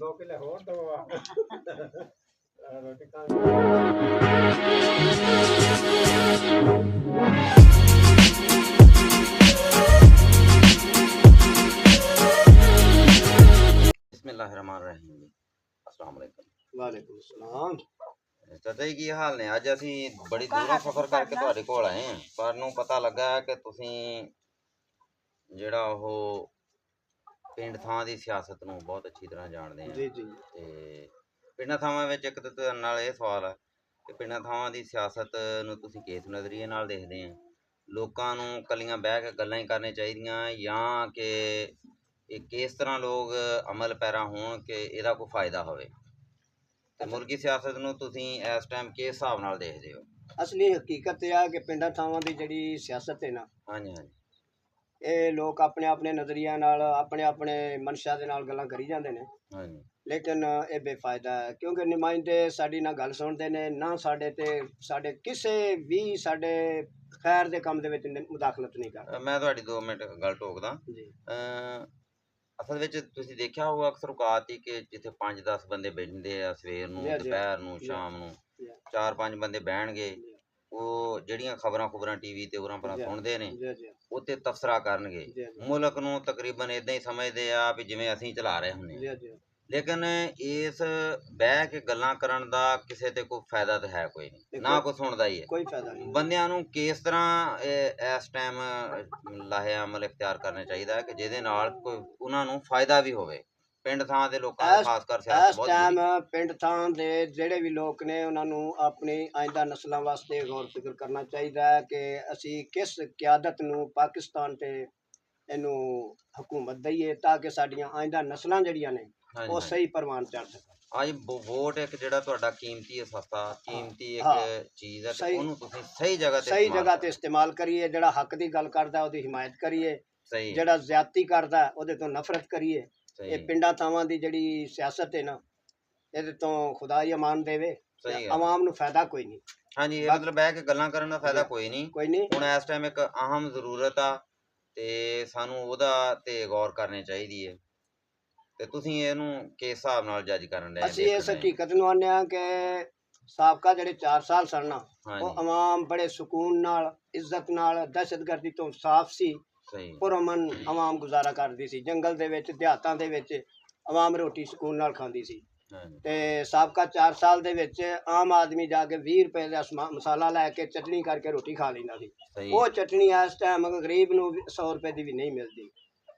2 ਕਿੱਲੇ ਹੋਰ ਦਵਾ ਰੋਟੀ ਖਾ ਬਿਸਮਿल्लाहिर्रहमानिर्रहीम। अस्सलाम वालेकुम। ਵਾਲੇਕੁਮ ਸਲਾਮ। ਚਾਚਾ ਜੀ ਕੀ ਹਾਲ ਨੇ? ਅੱਜ ਅਸੀਂ ਬੜੀ ਦੂਰੋਂ ਸਫ਼ਰ ਕਰਕੇ ਤੁਹਾਡੇ ਕੋਲ ਆਏ ਹਾਂ। ਸਾਨੂੰ ਪਤਾ ਲੱਗਾ ਕਿ ਤੁਸੀਂ ਜਿਹੜਾ ਉਹ ਪਿੰਡ ਥਾਂ ਦੀ ਸਿਆਸਤ ਨੂੰ ਬਹੁਤ ਅੱਛੀ ਤਰ੍ਹਾਂ ਜਾਣਦੇ ਆ। ਜੀ ਜੀ। ਤੇ ਪਿੰਡਾਂ ਥਾਵਾਂ ਵਿੱਚ ਇੱਕ ਤਾਂ ਤੁਹਾਡੇ ਨਾਲ ਇਹ ਸਵਾਲ ਹੈ ਕਿ ਪਿੰਡਾਂ ਥਾਵਾਂ ਦੀ ਸਿਆਸਤ ਨੂੰ ਤੁਸੀਂ ਕਿਸ ਨਜ਼ਰੀਏ ਨਾਲ ਦੇਖਦੇ ਆ? ਲੋਕਾਂ ਨੂੰ ਇਕੱਲੀਆਂ ਬਹਿ ਕੇ ਗੱਲਾਂ ਹੀ ਕਰਨੀਆਂ ਚਾਹੀਦੀਆਂ ਜਾਂ ਕਿ ਇਹ ਕਿਸ ਤਰ੍ਹਾਂ ਲੋਕ ਅਮਲ ਪੈਰਾ ਹੋਣ ਕਿ ਇਹਦਾ ਕੋਈ ਫਾਇਦਾ ਹੋਵੇ? ਤੇ ਮੁਲਕੀ ਸਿਆਸਤ ਨੂੰ ਤੁਸੀਂ ਇਸ ਟਾਈਮ ਕਿਸ ਹਿਸਾਬ ਨਾਲ ਦੇਖਦੇ ਹੋ? ਅਸਲੀ ਹਕੀਕਤ ਇਹ ਆ ਕਿ ਪਿੰਡਾਂ ਥਾਵਾਂ ਦੀ ਜਿਹੜੀ ਸਿਆਸਤ ਹੈ ਨਾ, ਹਾਂਜੀ ਹਾਂਜੀ ਇਹ ਲੋਕ ਆਪਣੇ ਆਪਣੇ ਨਜ਼ਰੀਆਂ ਨਾਲ ਆਪਣੇ ਆਪਣੇ ਮਨਸ਼ਾ ਦੇ ਨਾਲ ਗੱਲਾਂ ਕਰੀ ਜਾਂਦੇ ਨੇ, ਹਾਂਜੀ ਲੇਕਿਨ ਇਹ ਬੇਫਾਇਦਾ ਹੈ ਕਿਉਂਕਿ ਨੁਮਾਇੰਦੇ ਸਾਡੀ ਨਾ ਗੱਲ ਸੁਣਦੇ ਨੇ, ਨਾ ਸਾਡੇ ਕਿਸੇ ਵੀ ਸਾਡੇ ਖੈਰ ਦੇ ਕੰਮ ਦੇ ਵਿੱਚ ਮੁਦਾਖਲਤ ਨਹੀਂ ਕਰਦੇ। ਮੈਂ ਤੁਹਾਡੀ 2 ਮਿੰਟ ਗੱਲ ਟੋਕਦਾ ਜੀ। ਅਸਲ ਵਿੱਚ ਤੁਸੀਂ ਦੇਖਿਆ ਹੋਊਗਾ ਅਕਸਰ ਔਕਾਤ ਹੀ ਕਿ ਜਿੱਥੇ 5-10 ਬੰਦੇ ਬੈਠਦੇ ਆ ਸਵੇਰ ਨੂੰ, ਦੁਪਹਿਰ ਨੂੰ, ਸ਼ਾਮ ਨੂੰ 4-5 ਬੰਦੇ ਬਹਿਣਗੇ, ਉਹ ਜਿਹੜੀਆਂ ਖਬਰਾਂ ਟੀਵੀ ਤੇ ਉਰਾਂ ਪਰਾਂ ਸੁਣਦੇ ਨੇ ਉੱਤੇ ਤਬਸਰਾ ਕਰਨਗੇ। ਮੁਲਕ ਨੂੰ ਤਕਰੀਬਨ ਇਦਾਂ ਹੀ ਸਮਝਦੇ ਆ ਵੀ ਜਿਵੇਂ ਅਸੀਂ ਚਲਾ ਰਹੇ ਹੁੰਦੇ ਹਾਂ। ਲੇਕਿਨ ਇਸ ਬਹਿ ਕੇ ਗੱਲਾਂ ਕਰਨ ਦਾ ਕਿਸੇ ਤੇ ਕੋਈ ਫਾਇਦਾ ਤਾਂ ਹੈ ਕੋਈ ਨਹੀਂ, ਨਾ ਕੋਈ ਸੁਣਦਾ ਹੀ ਹੈ। ਕੋਈ ਫਾਇਦਾ ਨਹੀਂ। ਬੰਦਿਆਂ ਨੂੰ ਕਿਸ ਤਰ੍ਹਾਂ ਇਸ ਟਾਈਮ ਲਾਹੇ ਅਮਲ ਇਖਤਿਆਰ ਕਰਨਾ ਚਾਹੀਦਾ ਹੈ ਕਿ ਜਿਹਦੇ ਨਾਲ ਕੋਈ ਉਹਨਾਂ ਨੂੰ ਫਾਇਦਾ ਵੀ ਹੋਵੇ? ਪਿੰਡ ਥਾਂ ਦੇ ਲੋਕਾਂ ਦਾ ਖਾਸ ਕਰ ਸਿਆਸਤ ਬਹੁਤ ਜ਼ਰੂਰੀ ਹੈ। ਪਿੰਡ ਥਾਂ ਦੇ ਜਿਹੜੇ ਵੀ ਲੋਕ ਨੇ ਉਹਨਾਂ ਨੂੰ ਆਪਣੀ ਆਇੰਦਾ ਨਸਲਾਂ ਵਾਸਤੇ ਗੌਰ ਫਿਕਰ ਕਰਨਾ ਚਾਹੀਦਾ ਹੈ ਕਿ ਅਸੀਂ ਕਿਸ ਕਿਆਦਤ ਨੂੰ ਪਾਕਿਸਤਾਨ ਤੇ ਇਹਨੂੰ ਹਕੂਮਤ ਦਈਏ ਤਾਂ ਕਿ ਸਾਡੀਆਂ ਆਇੰਦਾ ਨਸਲਾਂ ਜਿਹੜੀਆਂ ਨੇ ਉਹ ਸਹੀ ਪ੍ਰਵਾਨ ਚੜ ਸਕਣ। ਅੱਜ ਵੋਟ ਇੱਕ ਜਿਹੜਾ ਤੁਹਾਡਾ ਕੀਮਤੀ ਕੀਮਤੀ ਇੱਕ ਚੀਜ਼ ਹੈ, ਉਹਨੂੰ ਤੁਸੀਂ ਸਹੀ ਜਗ੍ਹਾ ਤੇ ਇਸਤੇਮਾਲ ਕਰੀਏ। ਜਿਹੜਾ ਹੱਕ ਦੀ ਗੱਲ ਕਰਦਾ ਉਹਦੀ ਹਿਮਾਇਤ ਕਰੀਏ, ਜਿਹੜਾ ਜ਼ਿਆਦਤੀ ਕਰਦਾ ਉਹਦੇ ਤੋਂ ਨਫ਼ਰਤ ਕਰੀਏ। ਇਹ ਪਿੰਡਾਂ ਥਾਵਾਂ ਦੀ ਜਿਹੜੀ ਸਿਆਸਤ ਹੈ ਨਾ, ਇਹਦੇ ਤੋਂ ਖੁਦਾ ਹੀ ਅਮਾਨ ਦੇਵੇ, ਆਵਾਮ ਨੂੰ ਫਾਇਦਾ ਕੋਈ ਨਹੀਂ। ਹਾਂਜੀ, ਇਹ ਮਤਲਬ ਬਹਿ ਕੇ ਗੱਲਾਂ ਕਰਨ ਦਾ ਫਾਇਦਾ ਕੋਈ ਨਹੀਂ। ਹੁਣ ਇਸ ਟਾਈਮ ਇੱਕ ਅਹਿਮ ਜ਼ਰੂਰਤ ਆ ਤੇ ਸਾਨੂੰ ਉਹਦਾ ਤੇ ਗੌਰ ਕਰਨੀ ਚਾਹੀਦੀ ਹੈ। ਤੇ ਤੁਸੀਂ ਇਹਨੂੰ ਕਿਸ ਹਿਸਾਬ ਨਾਲ ਜੱਜ ਕਰਨ ਦੇ? ਅਸੀਂ ਇਸ ਹਕੀਕਤ ਨੂੰ ਆਨੇ ਆ ਕਿ ਸਾਬਕਾ ਜਿਹੜੇ 4 ਸਾਲ ਸਨ ਨਾ, ਉਹ ਆਵਾਮ ਬੜੇ ਸਕੂਨ ਨਾਲ, ਇੱਜ਼ਤ ਨਾਲ, ਦਹਿਸ਼ਤਗਰਦੀ ਤੋਂ ਸਾਫ਼ ਸੀ, ਪੁਰਅਮਨ ਆਵਾਮ ਗੁਜ਼ਾਰਾ ਕਰਦੀ ਸੀ। ਜੰਗਲ ਦੇ ਵਿੱਚ, ਦਿਹਾਤਾਂ ਦੇ ਵਿੱਚ ਆਵਾਮ ਰੋਟੀ ਸਕੂਨ ਨਾਲ ਖਾਂਦੀ ਸੀ। ਤੇ ਸਾਬਕਾ 4 ਸਾਲ ਦੇ ਵਿੱਚ ਆਮ ਆਦਮੀ ਜਾ ਕੇ 20 ਰੁਪਏ ਦਾ ਮਸਾਲਾ ਲੈ ਕੇ ਚਟਣੀ ਕਰਕੇ ਰੋਟੀ ਖਾ ਲੈਂਦਾ ਸੀ। ਉਹ ਚਟਣੀ ਇਸ ਟਾਈਮ ਗਰੀਬ ਨੂੰ 100 ਰੁਪਏ ਦੀ ਵੀ ਨਹੀਂ ਮਿਲਦੀ।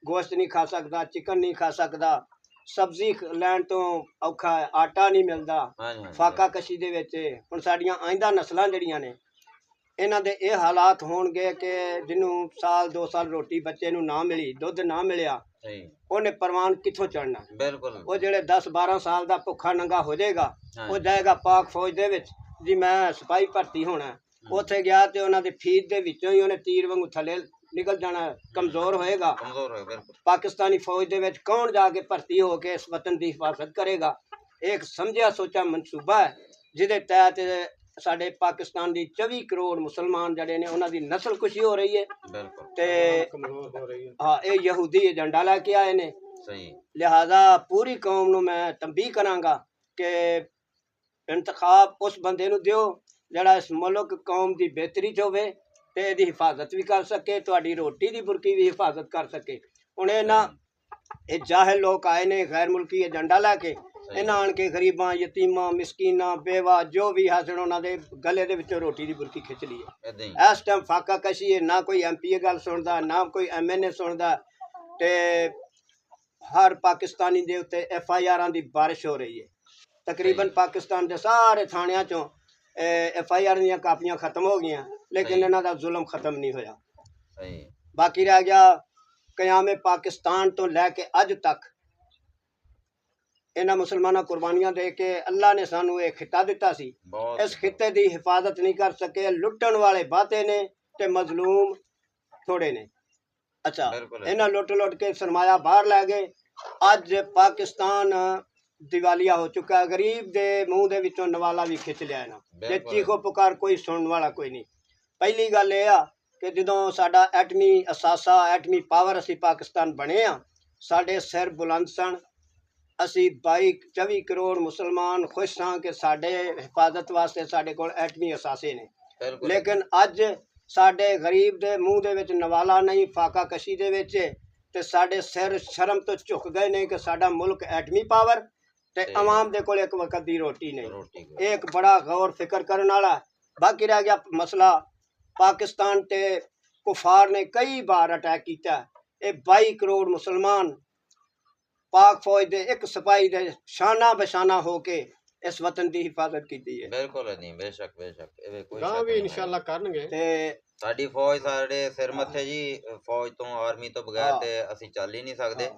ਗੋਸ਼ਤ ਨਹੀਂ ਖਾ ਸਕਦਾ, ਚਿਕਨ ਨਹੀਂ ਖਾ ਸਕਦਾ, ਸਬਜ਼ੀ ਲੈਣ ਤੋਂ ਔਖਾ ਹੈ, ਆਟਾ ਨਹੀਂ ਮਿਲਦਾ, ਫਾਕਾ ਕਸ਼ੀ ਦੇ ਵਿੱਚ। ਹੁਣ ਸਾਡੀਆਂ ਆਇੰਦਾ ਨਸਲਾਂ ਜਿਹੜੀਆਂ ਨੇ, ਇਹਨਾਂ ਦੇ ਇਹ ਹਾਲਾਤ ਹੋਣਗੇ ਕਿ ਜਿਹਨੂੰ ਸਾਲ 2 ਸਾਲ ਰੋਟੀ ਬੱਚੇ ਨੂੰ ਨਾ ਮਿਲੀ, ਦੁੱਧ ਨਾ ਮਿਲਿਆ, ਉਹਨੇ ਪ੍ਰਵਾਨ ਕਿੱਥੋਂ ਚੜਨਾ? ਬਿਲਕੁਲ। ਉਹ ਜਿਹੜੇ 10-12 ਸਾਲ ਦਾ ਭੁੱਖਾ ਨੰਗਾ ਹੋ ਜਾਏਗਾ, ਉਹ ਜਾਏਗਾ ਪਾਕ ਫੌਜ ਦੇ ਵਿੱਚ ਜੀ ਮੈਂ ਸਿਪਾਹੀ ਭਰਤੀ ਹੋਣਾ। ਉੱਥੇ ਗਿਆ ਤੇ ਉਹਨਾਂ ਦੇ ਫੀਸ ਦੇ ਵਿੱਚੋਂ ਹੀ ਉਹਨੇ ਤੀਰ ਵਾਂਗੂ ਥੱਲੇ ਨਿਕਲ ਜਾਣਾ, ਕਮਜ਼ੋਰ ਹੋਏਗਾ। ਪਾਕਿਸਤਾਨੀ ਫੌਜ ਦੇ ਵਿੱਚ ਕੌਣ ਜਾ ਕੇ ਭਰਤੀ ਹੋ ਕੇ ਇਸ ਵਤਨ ਦੀ ਹਿਫਾਜ਼ਤ ਕਰੇਗਾ? ਇੱਕ ਸਮਝਿਆ ਸੋਚਾ ਮਨਸੂਬਾ ਹੈ ਜਿਹਦੇ ਤਹਿਤ ਸਾਡੇ ਪਾਕਿਸਤਾਨ ਦੀ 24 ਕਰੋੜ ਮੁਸਲਮਾਨ ਜਿਹੜੇ ਨੇ ਉਹਨਾਂ ਦੀ ਨਸਲ ਕੁਸ਼ੀ ਹੋ ਰਹੀ ਹੈ ਤੇ ਹਾਂ, ਇਹ ਯਹੂਦੀ ਏਜੰਡਾ ਲੈ ਕੇ ਆਏ ਨੇ। ਲਿਹਾਜ਼ਾ ਪੂਰੀ ਕੌਮ ਨੂੰ ਮੈਂ ਤੰਬੀਹ ਕਰਾਂਗਾ ਕਿ ਇੰਤਖਾਬ ਉਸ ਬੰਦੇ ਨੂੰ ਦਿਓ ਜਿਹੜਾ ਇਸ ਮੁਲਕ ਕੌਮ ਦੀ ਬਿਹਤਰੀ 'ਚ ਹੋਵੇ ਤੇ ਇਹਦੀ ਹਿਫਾਜ਼ਤ ਵੀ ਕਰ ਸਕੇ, ਤੁਹਾਡੀ ਰੋਟੀ ਦੀ ਬੁਰਕੀ ਵੀ ਹਿਫਾਜ਼ਤ ਕਰ ਸਕੇ। ਹੁਣ ਇਹ ਜਾਹਿਲ ਲੋਕ ਆਏ ਨੇ ਗੈਰ ਮੁਲਕੀ ਏਜੰਡਾ ਲੈ ਕੇ, ਇਹਨਾਂ ਆਣ ਕੇ ਗਰੀਬਾਂ, ਯਤੀਮਾਂ, ਮਿਸਕੀਨਾਂ, ਬੇਵਾ ਜੋ ਵੀ ਹਾਸਣ ਉਹਨਾਂ ਦੇ ਗਲੇ ਦੇ ਵਿੱਚੋਂ ਰੋਟੀ ਦੀ ਬੁਰਕੀ ਖਿੱਚ ਲਈ ਹੈ। ਇਸ ਟਾਈਮ ਫਾਕਾ ਕਸ਼ੀ ਹੈ, ਨਾ ਕੋਈ MP ਗੱਲ ਸੁਣਦਾ, ਨਾ ਕੋਈ MNA ਸੁਣਦਾ, ਤੇ ਹਰ ਪਾਕਿਸਤਾਨੀ ਦੇ ਉੱਤੇ FIRਾਂ ਦੀ ਬਾਰਿਸ਼ ਹੋ ਰਹੀ ਹੈ। ਤਕਰੀਬਨ ਪਾਕਿਸਤਾਨ ਦੇ ਸਾਰੇ ਥਾਣਿਆਂ 'ਚੋਂ FIR ਦੀਆਂ ਕਾਪੀਆਂ ਖਤਮ ਹੋ ਗਈਆਂ, ਲੇਕਿਨ ਇਹਨਾਂ ਦਾ ਜ਼ੁਲਮ ਖਤਮ ਨਹੀਂ ਹੋਇਆ। ਬਾਕੀ ਰਹਿ ਗਿਆ ਕਿਆਮੇ ਪਾਕਿਸਤਾਨ ਤੋਂ ਲੈ ਕੇ ਅੱਜ ਤੱਕ ਇਹਨਾਂ ਮੁਸਲਮਾਨਾਂ ਕੁਰਬਾਨੀਆਂ ਦੇ ਕੇ ਅੱਲਾ ਨੇ ਸਾਨੂੰ ਇਹ ਖਿੱਤਾ ਦਿੱਤਾ ਸੀ, ਇਸ ਖਿੱਤੇ ਦੀ ਹਿਫਾਜ਼ਤ ਨਹੀਂ ਕਰ ਸਕੇ। ਲੁੱਟਣ ਵਾਲੇ ਬਾਤੇ ਨੇ ਤੇ ਮਜ਼ਲੂਮ ਥੋੜੇ ਨੇ। ਅੱਛਾ, ਇਹਨਾਂ ਲੁੱਟ ਕੇ ਸਰਮਾਇਆ ਬਾਹਰ ਲੈ ਗਏ। ਅੱਜ ਪਾਕਿਸਤਾਨ ਦਿਵਾਲੀਆ ਹੋ ਚੁੱਕਾ ਹੈ, ਗਰੀਬ ਦੇ ਮੂੰਹ ਦੇ ਵਿੱਚੋਂ ਨਵਾਲਾ ਵੀ ਖਿੱਚ ਲਿਆ ਇਹਨਾਂ ਤੇ ਚੀਖੋ ਪੁਕਾਰ ਕੋਈ ਸੁਣਨ ਵਾਲਾ ਕੋਈ ਨਹੀਂ। ਪਹਿਲੀ ਗੱਲ ਇਹ ਆ ਕਿ ਜਦੋਂ ਸਾਡਾ ਐਟਮੀ ਅਸਾਸਾ, ਐਟਮੀ ਪਾਵਰ ਅਸੀਂ ਪਾਕਿਸਤਾਨ ਬਣੇ ਆ, ਸਾਡੇ ਸਿਰ ਬੁਲੰਦ ਸਨ, ਅਸੀਂ 22-24 ਕਰੋੜ ਮੁਸਲਮਾਨ ਖੁਸ਼ ਹਾਂ ਕਿ ਸਾਡੇ ਹਿਫਾਜ਼ਤ ਵਾਸਤੇ ਸਾਡੇ ਕੋਲ ਐਟਮੀ ਅਸਾਸੇ ਨੇ, ਲੇਕਿਨ ਅੱਜ ਸਾਡੇ ਗਰੀਬ ਦੇ ਮੂੰਹ ਦੇ ਵਿੱਚ ਨਵਾਲਾ ਨਹੀਂ, ਫਾਕਾ ਕਸ਼ੀ ਦੇ ਵਿੱਚ, ਤੇ ਸਾਡੇ ਸਿਰ ਸ਼ਰਮ ਤੋਂ ਝੁਕ ਗਏ ਨੇ ਕਿ ਸਾਡਾ ਮੁਲਕ ਐਟਮੀ ਪਾਵਰ ਤੇ ਆਵਾਮ ਦੇ ਕੋਲ ਇੱਕ ਵਕਤ ਦੀ ਰੋਟੀ ਨਹੀਂ। ਇਹ ਇੱਕ ਬੜਾ ਗੌਰ ਫਿਕਰ ਕਰਨ ਵਾਲਾ। ਬਾਕੀ ਰਹਿ ਗਿਆ ਮਸਲਾ ਪਾਕਿਸਤਾਨ ਤੇ ਕੁਫਾਰ ਨੇ ਕਈ ਵਾਰ ਅਟੈਕ ਕੀਤਾ। ਇਹ 22 ਕਰੋੜ ਮੁਸਲਮਾਨ ਪਾਕ ਫੌਜ ਦੇ ਇੱਕ ਸਿਪਾਹੀ ਦੇ ਸ਼ਾਨਾ ਬਸ਼ਾਨਾ ਹੋ ਕੇ ਇਸ ਵਤਨ ਦੀ ਹਿਫਾਜ਼ਤ ਕੀਤੀ ਹੈ। ਬਿਲਕੁਲ ਨਹੀਂ, ਬੇਸ਼ੱਕ ਇਹ ਕੋਈ ਗਾਂ ਵੀ ਇਨਸ਼ਾਅੱਲਾ ਕਰਨਗੇ। ਤੇ ਸਾਡੀ ਫੌਜ ਸਾਡੇ ਸਿਰ ਮੱਥੇ ਜੀ, ਫੌਜ ਤੋਂ ਆਰਮੀ ਤੋਂ ਬਗੈਰ ਤੇ ਅਸੀਂ ਚੱਲ ਹੀ ਨਹੀਂ ਸਕਦੇ।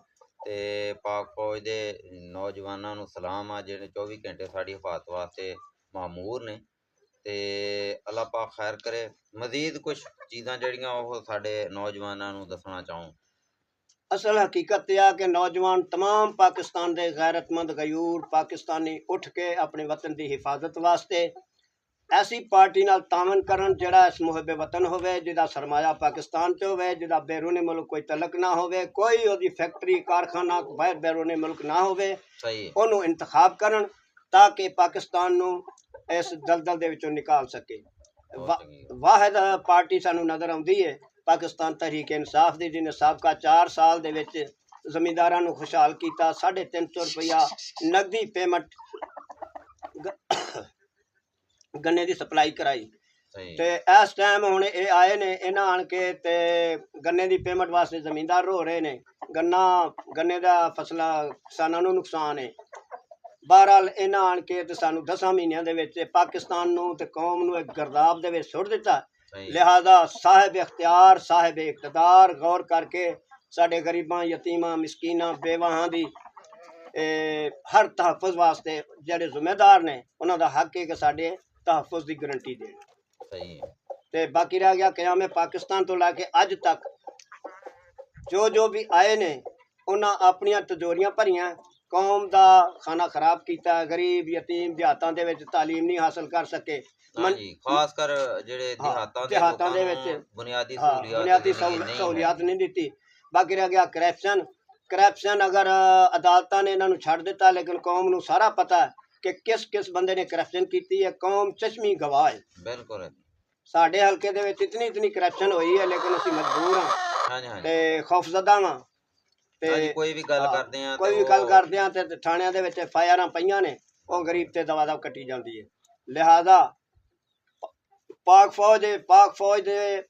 ਤੇ ਪਾਕ ਫੌਜ ਦੇ ਨੌਜਵਾਨਾਂ ਨੂੰ ਸਲਾਮ ਆ ਜਿਹੜੇ 24 ਘੰਟੇ ਸਾਡੀ ਹਿਫਾਜ਼ਤ ਵਾਸਤੇ ਮਾਮੂਰ ਨੇ। ਤੇ ਅੱਲਾਹ ਪਾਕ ਖੈਰ ਕਰੇ। ਮਜ਼ੀਦ ਕੁਝ ਚੀਜ਼ਾਂ ਜਿਹੜੀਆਂ ਉਹ ਸਾਡੇ ਨੌਜਵਾਨਾਂ ਨੂੰ ਦੱਸਣਾ ਚਾਹੂੰ। ਅਸਲ ਹਕੀਕਤ ਇਹ ਆ ਕਿ ਨੌਜਵਾਨ ਤਮਾਮ ਪਾਕਿਸਤਾਨ ਦੇ ਗੈਰਤਮੰਦ ਗਯੂਰ ਪਾਕਿਸਤਾਨੀ ਉੱਠ ਕੇ ਆਪਣੇ ਵਤਨ ਦੀ ਹਿਫਾਜ਼ਤ ਵਾਸਤੇ ਐਸੀ ਪਾਰਟੀ ਨਾਲ ਤਾਮਨ ਕਰਨ ਜਿਹੜਾ ਇਸ ਮੁਹੱਬੇ ਵਤਨ ਹੋਵੇ, ਜਿਹਦਾ ਸਰਮਾਇਆ ਪਾਕਿਸਤਾਨ 'ਚ ਹੋਵੇ, ਜਿਹਦਾ ਬੈਰੂਨੇ ਮੁਲਕ ਕੋਈ ਤਲਕ ਨਾ ਹੋਵੇ, ਕੋਈ ਉਹਦੀ ਫੈਕਟਰੀ ਕਾਰਖਾਨਾ ਬਾਹਰ ਬੈਰੂਨੇ ਮੁਲਕ ਨਾ ਹੋਵੇ, ਉਹਨੂੰ ਇੰਤਖਾਬ ਕਰਨ ਤਾਂ ਕਿ ਪਾਕਿਸਤਾਨ ਨੂੰ ਇਸ ਦਲਦਲ ਦੇ ਵਿੱਚੋਂ ਨਿਕਾਲ ਸਕੇ। ਵਾਹਿਦ ਪਾਰਟੀ ਸਾਨੂੰ ਨਜ਼ਰ ਆਉਂਦੀ ਹੈ ਪਾਕਿਸਤਾਨ ਤਹਿਰੀਕ ਇਨਸਾਫ ਦੀ, ਜਿਹਨੇ ਸਾਬਕਾ 4 ਸਾਲ ਦੇ ਵਿੱਚ ਜ਼ਮੀਂਦਾਰਾਂ ਨੂੰ ਖੁਸ਼ਹਾਲ ਕੀਤਾ। 350 ਰੁਪਇਆ ਨਕਦੀ ਪੇਮੈਂਟ ਗੰਨੇ ਦੀ ਸਪਲਾਈ ਕਰਾਈ। ਤੇ ਇਸ ਟਾਈਮ ਹੁਣ ਇਹ ਆਏ ਨੇ, ਇਹਨਾਂ ਆਣ ਕੇ ਤੇ ਗੰਨੇ ਦੀ ਪੇਮੈਂਟ ਵਾਸਤੇ ਜ਼ਮੀਂਦਾਰ ਰੋ ਰਹੇ ਨੇ। ਗੰਨੇ ਦਾ ਫਸਲਾਂ ਕਿਸਾਨਾਂ ਨੂੰ ਨੁਕਸਾਨ ਹੈ। ਬਹਰਹਾਲ ਇਹਨਾਂ ਆਣ ਕੇ ਤੇ ਸਾਨੂੰ 10 ਮਹੀਨਿਆਂ ਦੇ ਵਿੱਚ ਪਾਕਿਸਤਾਨ ਨੂੰ ਤੇ ਕੌਮ ਨੂੰ ਇੱਕ ਗਰਦਾਬ ਦੇ ਵਿੱਚ ਸੁੱਟ ਦਿੱਤਾ। ਲਿਹਾਜ਼ਾ ਸਾਹਿਬ ਇਖਤਿਆਰ ਸਾਹਿਬ ਇਕਤਦਾਰ ਗੌਰ ਕਰਕੇ ਸਾਡੇ ਗਰੀਬਾਂ, ਯਤੀਮਾਂ, ਮਿਸਕੀਨਾਂ, ਬੇਵਾਹਾਂ ਦੀ ਹਰ ਤਹਫੁਜ਼ ਵਾਸਤੇ ਜਿਹੜੇ ਜ਼ਿੰਮੇਦਾਰ ਨੇ ਉਹਨਾਂ ਦਾ ਹੱਕ ਹੈ ਕਿ ਸਾਡੇ ਤਹਫੁਜ਼ ਦੀ ਗਰੰਟੀ ਦੇਣ। ਤੇ ਬਾਕੀ ਰਹਿ ਗਿਆ क़याम ਪਾਕਿਸਤਾਨ ਤੋਂ ਲੈ ਕੇ ਅੱਜ ਤੱਕ ਜੋ ਵੀ ਆਏ ਨੇ ਉਹਨਾਂ ਆਪਣੀਆਂ ਤਜੋਰੀਆਂ ਭਰੀਆਂ, ਕੌਮ ਦਾ ਖਾਨਾ ਖਰਾਬ ਕੀਤਾ। ਗਰੀਬ ਯਤੀਮ ਦਿਹਾਤਾਂ ਦੇ ਵਿੱਚ ਤਾਲੀਮ ਨਹੀਂ ਹਾਸਲ ਕਰ ਸਕੇ, ਖਾਸ ਕਰ ਜਿਹੜੇ ਦਿਹਾਤਾਂ ਦੇ ਵਿੱਚ ਬੁਨਿਆਦੀ ਸਹੂਲੀਅਤ ਨਹੀਂ ਦਿੱਤੀ। ਬਾਕੀ ਰਹਿ ਗਿਆ ਕਰਪਸ਼ਨ। ਅਗਰ ਅਦਾਲਤਾਂ ਨੇ ਇਹਨਾਂ ਨੂੰ ਛੱਡ ਦਿੱਤਾ, ਲੇਕਿਨ ਕੌਮ ਨੂੰ ਸਾਰਾ ਪਤਾ ਕਿ ਕਿਸ ਬੰਦੇ ਨੇ ਕਰਪਸ਼ਨ ਕੀਤੀ ਹੈ। ਕੌਮ ਚਸ਼ਮੀ ਗਵਾਹ ਹੈ। ਬਿਲਕੁਲ ਸਾਡੇ ਹਲਕੇ ਦੇ ਵਿੱਚ ਇਤਨੀ ਕਰਪਸ਼ਨ ਹੋਈ ਹੈ, ਲੇਕਿਨ ਅਸੀਂ ਮਜਬੂਰ ਹਾਂ ਤੇ ਖੌਫਜ਼ਦਾ ਵਾਂ। ਤੇ ਕੋਈ ਵੀ ਗੱਲ ਕਰਦੇ ਆ ਤੇ ਥਾਣਿਆਂ ਦੇ ਵਿੱਚ FIRਾਂ ਪਈਆਂ ਨੇ, ਉਹ ਗਰੀਬ ਤੇ ਦਵਾ ਕੱਟੀ ਜਾਂਦੀ ਹੈ। ਲਿਹਾਜ਼ਾ ਪਾਕ ਫੌਜ ਦੇ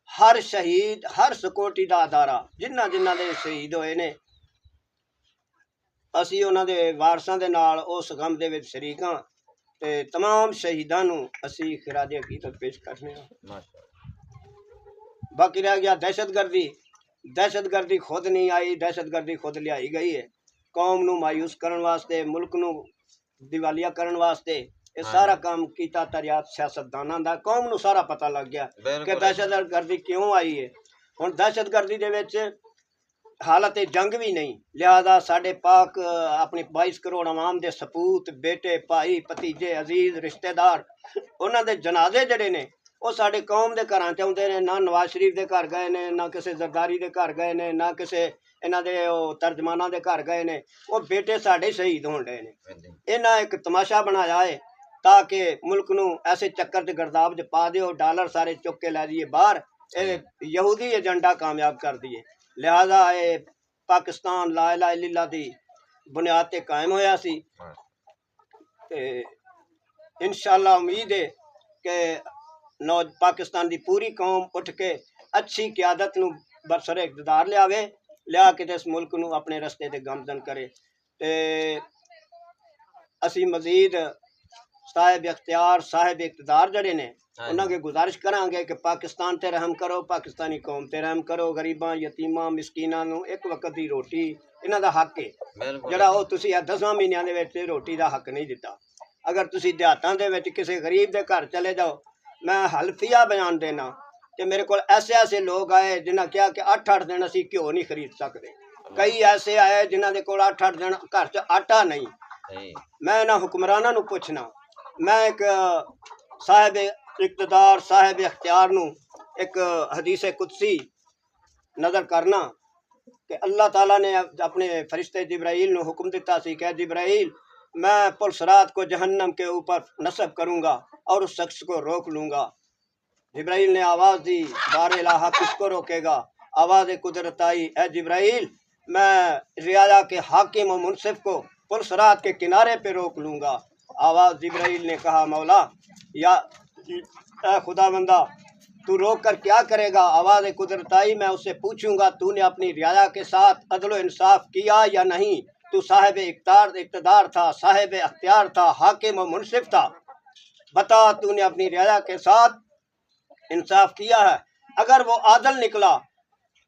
ਹਰ ਸ਼ਹੀਦ, ਹਰ ਸਿਕਿਉਰਟੀ ਦਾ ਅਦਾਰਾ ਜਿਨ੍ਹਾਂ ਦੇ ਸ਼ਹੀਦ ਹੋਏ ਨੇ, ਅਸੀਂ ਉਹਨਾਂ ਦੇ ਵਾਰਸਾਂ ਦੇ ਨਾਲ ਉਸ ਗਮ ਦੇ ਵਿੱਚ ਸ਼ਰੀਕ ਹਾਂ ਤੇ ਤਮਾਮ ਸ਼ਹੀਦਾਂ ਨੂੰ ਅਸੀਂ ਖਿਰਾਜ ਅਕੀਦਤ ਪੇਸ਼ ਕਰਨੇ ਹਾਂ। ਬਾਕੀ ਰਹਿ ਗਿਆ ਦਹਿਸ਼ਤਗਰਦੀ ਖੁਦ ਨਹੀਂ ਆਈ, ਦਹਿਸ਼ਤਗਰਦੀ ਖੁਦ ਲਿਆਈ ਗਈ ਹੈ ਕੌਮ ਨੂੰ ਮਾਯੂਸ ਕਰਨ ਵਾਸਤੇ, ਮੁਲਕ ਨੂੰ ਦਿਵਾਲੀਆ ਕਰਨ ਵਾਸਤੇ। ਇਹ ਸਾਰਾ ਕੰਮ ਕੀਤਾ ਤਰਿਆਤ ਸਿਆਸਤਦਾਨਾਂ ਦਾ। ਕੌਮ ਨੂੰ ਸਾਰਾ ਪਤਾ ਲੱਗ ਗਿਆ ਕਿ ਦਹਿਸ਼ਤਗਰਦੀ ਕਿਉਂ ਆਈ ਹੈ। ਹੁਣ ਦਹਿਸ਼ਤਗਰਦੀ ਦੇ ਵਿੱਚ ਹਾਲਤ ਜੰਗ ਵੀ ਨਹੀਂ, ਲਿਹਾਜ਼ਾ ਸਾਡੇ ਪਾਕ ਆਪਣੀ 22 ਕਰੋੜ ਆਵਾਮ ਦੇ ਸਪੂਤ, ਬੇਟੇ, ਭਾਈ, ਭਤੀਜੇ, ਅਜ਼ੀਜ਼, ਰਿਸ਼ਤੇਦਾਰ, ਉਹਨਾਂ ਦੇ ਜਨਾਜ਼ੇ ਜਿਹੜੇ ਨੇ ਉਹ ਸਾਡੇ ਕੌਮ ਦੇ ਘਰਾਂ 'ਚ ਆਉਂਦੇ ਨੇ। ਨਾ ਨਵਾਜ਼ ਸ਼ਰੀਫ ਦੇ ਘਰ ਗਏ ਨੇ, ਨਾ ਕਿਸੇ ਜ਼ਰਦਾਰੀ ਦੇ ਘਰ ਗਏ ਨੇ, ਨਾ ਕਿਸੇ ਇਹਨਾਂ ਦੇ ਉਹ ਤਰਜਮਾਨਾਂ ਦੇ ਘਰ ਗਏ ਨੇ। ਉਹ ਬੇਟੇ ਸਾਡੇ ਸ਼ਹੀਦ ਹੋਣ ਡਏ ਨੇ। ਇਹਨਾਂ ਇੱਕ ਤਮਾਸ਼ਾ ਬਣਾਇਆ ਹੈ ਤਾਂ ਕਿ ਮੁਲਕ ਨੂੰ ਐਸੇ ਚੱਕਰ 'ਚ ਗਰਦਾਬ 'ਚ ਪਾ ਦਿਓ, ਡਾਲਰ ਸਾਰੇ ਚੁੱਕ ਕੇ ਲੈ ਜਾਈਏ ਬਾਹਰ। ਇਹ ਯਹੂਦੀ ਏਜੰਡਾ ਕਾਮਯਾਬ ਕਰ ਦਈਏ। ਲਿਹਾਜ਼ਾ ਇਹ ਪਾਕਿਸਤਾਨ ਲਾ ਇਲਾਹਾ ਇल्लल्लाह ਦੀ ਬੁਨਿਆਦ ਤੇ ਕਾਇਮ ਹੋਇਆ ਸੀ ਤੇ ਇਨਸ਼ਾਅੱਲਾ ਉਮੀਦ ਹੈ ਕਿ ਪਾਕਿਸਤਾਨ ਦੀ ਪੂਰੀ ਕੌਮ ਉੱਠ ਕੇ ਅੱਛੀ ਕਿਆਦਤ ਨੂੰ ਬਰਸਰ ਇਕਤਦਾਰ ਲਿਆ ਕੇ ਇਸ ਮੁਲਕ ਨੂੰ ਆਪਣੇ ਰਸਤੇ ਤੇ ਗਾਮਜ਼ਨ ਕਰੇ। ਤੇ ਅਸੀਂ ਮਜ਼ੀਦ ਸਾਹਿਬ ਇਖਤਿਆਰ, ਸਾਹਿਬ ਇਕਤਦਾਰ ਜਿਹੜੇ ਨੇ ਉਹਨਾਂ ਕੇ ਗੁਜ਼ਾਰਿਸ਼ ਕਰਾਂਗੇ ਕਿ ਪਾਕਿਸਤਾਨ ਤੇ ਰਹਿਮ ਕਰੋ, ਪਾਕਿਸਤਾਨੀ ਕੌਮ ਤੇ ਰਹਿਮ ਕਰੋ। ਗਰੀਬਾਂ, ਯਤੀਮਾਂ, ਮਿਸਕੀਨਾਂ ਨੂੰ ਇੱਕ ਵਕਤ ਦੀ ਰੋਟੀ ਇਹਨਾਂ ਦਾ ਹੱਕ ਹੈ ਜਿਹੜਾ ਉਹ ਤੁਸੀਂ 10 ਮਹੀਨਿਆਂ ਦੇ ਵਿੱਚ ਰੋਟੀ ਦਾ ਹੱਕ ਨਹੀਂ ਦਿੱਤਾ। ਅਗਰ ਤੁਸੀਂ ਦਿਹਾਤਾਂ ਦੇ ਵਿੱਚ ਕਿਸੇ ਗਰੀਬ ਦੇ ਘਰ ਚਲੇ ਜਾਓ, ਮੈਂ ਹਲਫੀਆ ਬਿਆਨ ਦੇਣਾ ਕਿ ਮੇਰੇ ਕੋਲ ਐਸੇ ਲੋਕ ਆਏ ਜਿਨ੍ਹਾਂ ਕਿਹਾ ਕਿ 8-8 ਦਿਨ ਅਸੀਂ ਘਿਓ ਨਹੀਂ ਖਰੀਦ ਸਕਦੇ। ਕਈ ਐਸੇ ਆਏ ਜਿਨ੍ਹਾਂ ਦੇ ਕੋਲ 8-8 ਦਿਨ ਘਰ 'ਚ ਆਟਾ ਨਹੀਂ। ਮੈਂ ਇਹਨਾਂ ਹੁਕਮਰਾਨਾਂ ਨੂੰ ਪੁੱਛਣਾ, ਮੈਂ ਇੱਕ ਸਾਹਿਬ ਇਕਤਦਾਰ, ਸਾਹਿਬ ਇਖਤਿਆਰ ਨੂੰ ਇੱਕ ਹਦੀਸ ਕੁਦਸੀ ਨਜ਼ਰ ਕਰਨਾ کہ اللہ تعالیٰ نے اپنے فرشتے جبرائیل نے حکم دیتا سی کہ جبرائیل میں پل صراط کو جہنم کے اوپر نصب کروں گا اور اس شخص کو روک لوں گا۔ جبرائیل نے آواز دی، بار الہ کس کو روکے گا؟ آواز قدرت آئی، اے جبرائیل میں رعایا کے حاکم و منصف کو پل صراط کے کنارے پہ روک لوں گا۔ آواز جبرائیل نے کہا، مولا یا اے خدا بندہ تو روک کر کیا کرے گا؟ آواز قدرت آئی، میں اسے پوچھوں گا تو نے اپنی رعایا کے ساتھ عدل و انصاف کیا یا نہیں؟ تو صاحب اقتدار تھا، صاحب اختیار تھا، حاکم و منصف تھا، بتا تو نے اپنی رعایا کے ساتھ انصاف کیا ہے؟ اگر وہ عادل نکلا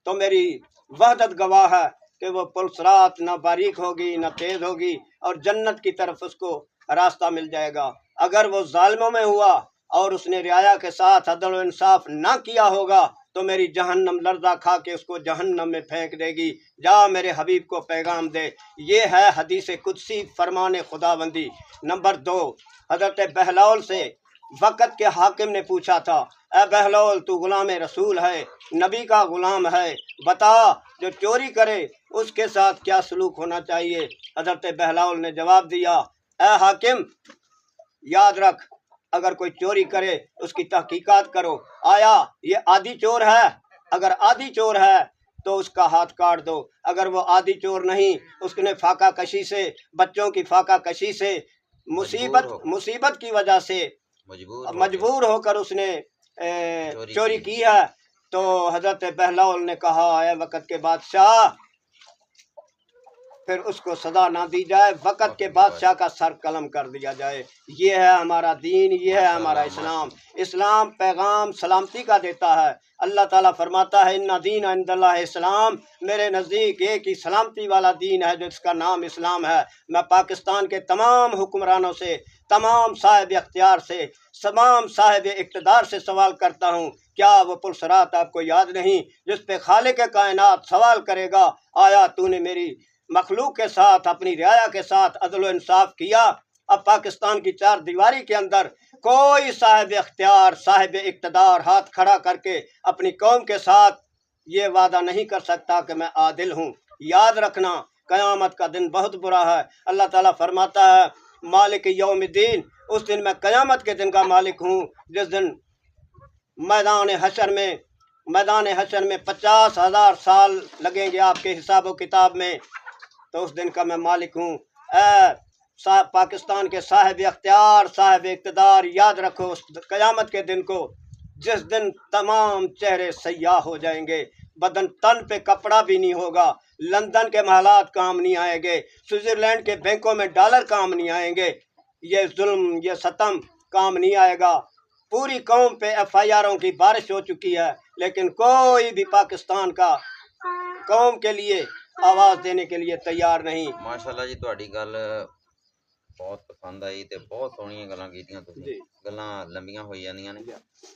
تو میری وحدت گواہ ہے کہ وہ پل صراط نہ باریک ہوگی نہ تیز ہوگی اور جنت کی طرف اس کو راستہ مل جائے گا۔ اگر وہ ظالموں میں ہوا اور اس نے رعایا کے ساتھ عدل و انصاف نہ کیا ہوگا تو میری جہنم لرزہ کھا کے اس کو جہنم میں پھینک دے گی۔ جا میرے حبیب کو پیغام دے۔ یہ ہے حدیث قدسی، فرمان خداوندی۔ نمبر 2، حضرت بہلول سے وقت کے حاکم نے پوچھا تھا، اے بہلول تو غلام رسول ہے، نبی کا غلام ہے، بتا جو چوری کرے اس کے ساتھ کیا سلوک ہونا چاہیے؟ حضرت بہلول نے جواب دیا، اے حاکم یاد رکھ اگر کوئی چوری کرے اس کی تحقیقات کرو، آیا یہ عادی چور ہے؟ اگر عادی چور ہے تو اس کا ہاتھ کاٹ دو، اگر وہ عادی چور نہیں، اس نے فاقہ کشی سے، بچوں کی فاقہ کشی سے، مصیبت کی وجہ سے مجبور ہو کر اس نے چوری کی ہے، تو حضرت بہلول نے کہا، اے وقت کے بادشاہ پھر اس کو سزا نہ دی جائے، وقت کے بادشاہ کا سر قلم کر دیا جائے۔ یہ ہے ہمارا دین، یہ ہے ہمارا اسلام۔ اسلام پیغام سلامتی کا دیتا ہے۔ اللہ تعالیٰ فرماتا ہے، ان دین عند اللہ اسلام، میرے نزدیک ایک ہی سلامتی والا دین ہے جس کا نام اسلام ہے۔ میں پاکستان کے تمام حکمرانوں سے، تمام صاحب اختیار سے، تمام صاحب اقتدار سے سوال کرتا ہوں، کیا وہ پل صراط آپ کو یاد نہیں جس پہ خالق کائنات سوال کرے گا، آیا تو نے میری مخلوق کے ساتھ، اپنی رعایا کے ساتھ عدل و انصاف کیا؟ اب پاکستان کی چار دیواری کے اندر کوئی صاحب اختیار، صاحب اقتدار ہاتھ کھڑا کر کے اپنی قوم کے ساتھ یہ وعدہ نہیں کر سکتا کہ میں عادل ہوں۔ یاد رکھنا قیامت کا دن بہت برا ہے۔ اللہ تعالیٰ فرماتا ہے، مالک یوم الدین، اس دن میں قیامت کے دن کا مالک ہوں جس دن میدان حشر میں 50,000 سال لگیں گے آپ کے حساب و کتاب میں، تو اس دن کا میں مالک ہوں۔ اے پاکستان کے صاحب اختیار، صاحب اقتدار، یاد رکھو اس قیامت کے دن کو جس دن تمام چہرے سیاہ ہو جائیں گے، بدن تن پہ کپڑا بھی نہیں ہوگا، لندن کے محلات کام نہیں آئیں گے، سوئٹزرلینڈ کے بینکوں میں ڈالر کام نہیں آئیں گے، یہ ظلم، یہ ستم کام نہیں آئے گا۔ پوری قوم پہ FIRوں کی بارش ہو چکی ہے، لیکن کوئی بھی پاکستان کا قوم کے لیے آواز دینے کے لیے تیار نہیں۔ ماشاءاللہ جی، تہاڈی گل بہت پسند آئی تے بہت سونیاں گلاں کیتیاں تسی، گلاں لمبیاں ہوئی جاندیاں نے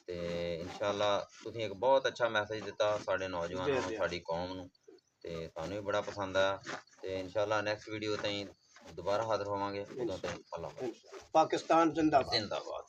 تے انشاءاللہ تسی ایک بہت اچھا میسج دیتا ساڈے نوجوانوں نوں، ساڈی قوم نوں، تے سانوں بھی بڑا پسند آیا تے انشاءاللہ نیکسٹ ویڈیو تائیں دوبارہ حاضر ہوواں گے۔ پاکستان زندہ باد۔